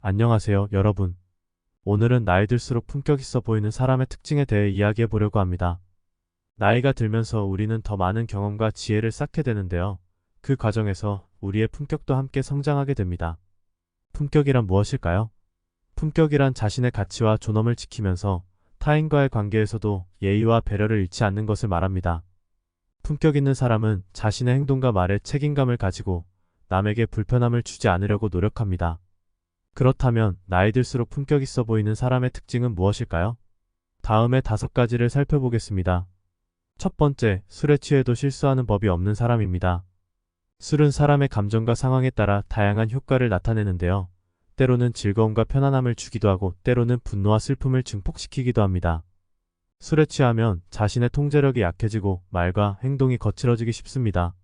안녕하세요, 여러분. 오늘은 나이 들수록 품격 있어 보이는 사람의 특징에 대해 이야기해 보려고 합니다. 나이가 들면서 우리는 더 많은 경험과 지혜를 쌓게 되는데요. 그 과정에서 우리의 품격도 함께 성장하게 됩니다. 품격이란 무엇일까요? 품격이란 자신의 가치와 존엄을 지키면서 타인과의 관계에서도 예의와 배려를 잃지 않는 것을 말합니다. 품격 있는 사람은 자신의 행동과 말에 책임감을 가지고 남에게 불편함을 주지 않으려고 노력합니다. 그렇다면 나이 들수록 품격 있어 보이는 사람의 특징은 무엇일까요? 다음에 5가지를 살펴보겠습니다. 첫 번째, 술에 취해도 실수하는 법이 없는 사람입니다. 술은 사람의 감정과 상황에 따라 다양한 효과를 나타내는데요. 때로는 즐거움과 편안함을 주기도 하고 때로는 분노와 슬픔을 증폭시키기도 합니다. 술에 취하면 자신의 통제력이 약해지고 말과 행동이 거칠어지기 쉽습니다.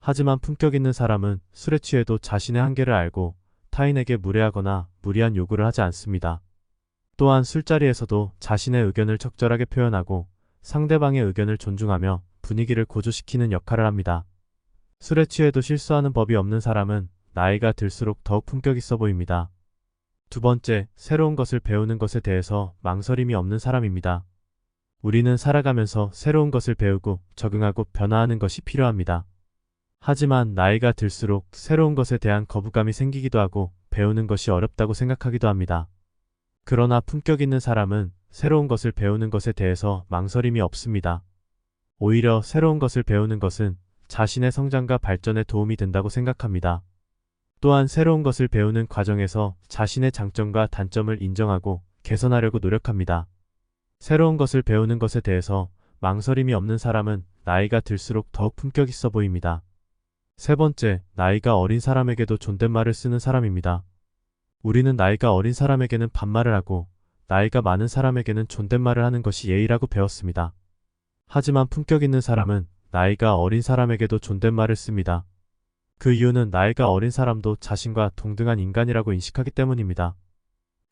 하지만 품격 있는 사람은 술에 취해도 자신의 한계를 알고 타인에게 무례하거나 무리한 요구를 하지 않습니다. 또한 술자리에서도 자신의 의견을 적절하게 표현하고 상대방의 의견을 존중하며 분위기를 고조시키는 역할을 합니다. 술에 취해도 실수하는 법이 없는 사람은 나이가 들수록 더욱 품격 있어 보입니다. 두 번째, 새로운 것을 배우는 것에 대해서 망설임이 없는 사람입니다. 우리는 살아가면서 새로운 것을 배우고 적응하고 변화하는 것이 필요합니다. 하지만 나이가 들수록 새로운 것에 대한 거부감이 생기기도 하고 배우는 것이 어렵다고 생각하기도 합니다. 그러나 품격 있는 사람은 새로운 것을 배우는 것에 대해서 망설임이 없습니다. 오히려 새로운 것을 배우는 것은 자신의 성장과 발전에 도움이 된다고 생각합니다. 또한 새로운 것을 배우는 과정에서 자신의 장점과 단점을 인정하고 개선하려고 노력합니다. 새로운 것을 배우는 것에 대해서 망설임이 없는 사람은 나이가 들수록 더욱 품격 있어 보입니다. 세 번째, 나이가 어린 사람에게도 존댓말을 쓰는 사람입니다. 우리는 나이가 어린 사람에게는 반말을 하고 나이가 많은 사람에게는 존댓말을 하는 것이 예의라고 배웠습니다. 하지만 품격 있는 사람은 나이가 어린 사람에게도 존댓말을 씁니다. 그 이유는 나이가 어린 사람도 자신과 동등한 인간이라고 인식하기 때문입니다.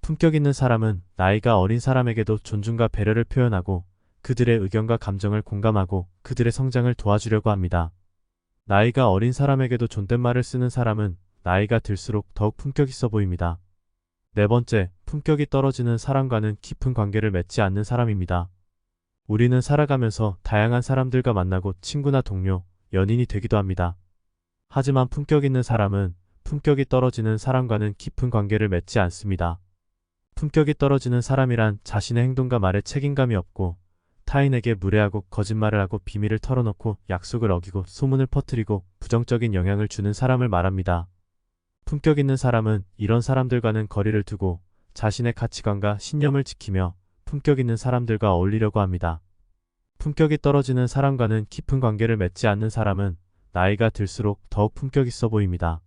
품격 있는 사람은 나이가 어린 사람에게도 존중과 배려를 표현하고 그들의 의견과 감정을 공감하고 그들의 성장을 도와주려고 합니다. 나이가 어린 사람에게도 존댓말을 쓰는 사람은 나이가 들수록 더욱 품격 있어 보입니다. 네 번째, 품격이 떨어지는 사람과는 깊은 관계를 맺지 않는 사람입니다. 우리는 살아가면서 다양한 사람들과 만나고 친구나 동료, 연인이 되기도 합니다. 하지만 품격 있는 사람은 품격이 떨어지는 사람과는 깊은 관계를 맺지 않습니다. 품격이 떨어지는 사람이란 자신의 행동과 말에 책임감이 없고 타인에게 무례하고 거짓말을 하고 비밀을 털어놓고 약속을 어기고 소문을 퍼뜨리고 부정적인 영향을 주는 사람을 말합니다. 품격 있는 사람은 이런 사람들과는 거리를 두고 자신의 가치관과 신념을 지키며 품격 있는 사람들과 어울리려고 합니다. 품격이 떨어지는 사람과는 깊은 관계를 맺지 않는 사람은 나이가 들수록 더욱 품격 있어 보입니다.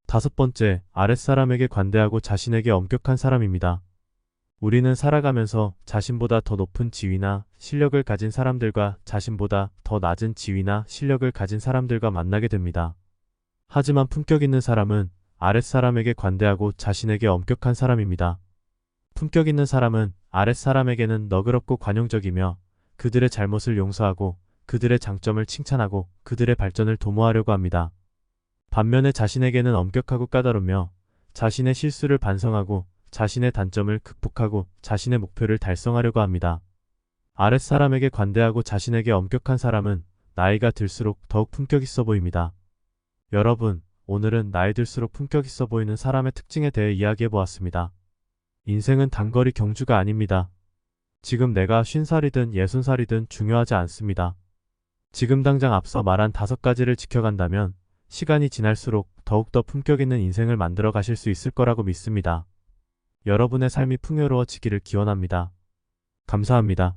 다섯 번째, 아랫사람에게 관대하고 자신에게 엄격한 사람입니다. 우리는 살아가면서 자신보다 더 높은 지위나 실력을 가진 사람들과 자신보다 더 낮은 지위나 실력을 가진 사람들과 만나게 됩니다. 하지만 품격 있는 사람은 아랫사람에게 관대하고 자신에게 엄격한 사람입니다. 품격 있는 사람은 아랫사람에게는 너그럽고 관용적이며 그들의 잘못을 용서하고 그들의 장점을 칭찬하고 그들의 발전을 도모하려고 합니다. 반면에 자신에게는 엄격하고 까다로우며 자신의 실수를 반성하고 자신의 단점을 극복하고 자신의 목표를 달성하려고 합니다. 아랫사람에게 관대하고 자신에게 엄격한 사람은 나이가 들수록 더욱 품격 있어 보입니다. 여러분, 오늘은 나이 들수록 품격 있어 보이는 사람의 특징에 대해 이야기해 보았습니다. 인생은 단거리 경주가 아닙니다. 지금 내가 50살이든 60살이든 중요하지 않습니다. 지금 당장 앞서 말한 5가지를 지켜간다면 시간이 지날수록 더욱더 품격 있는 인생을 만들어 가실 수 있을 거라고 믿습니다. 여러분의 삶이 풍요로워지기를 기원합니다. 감사합니다.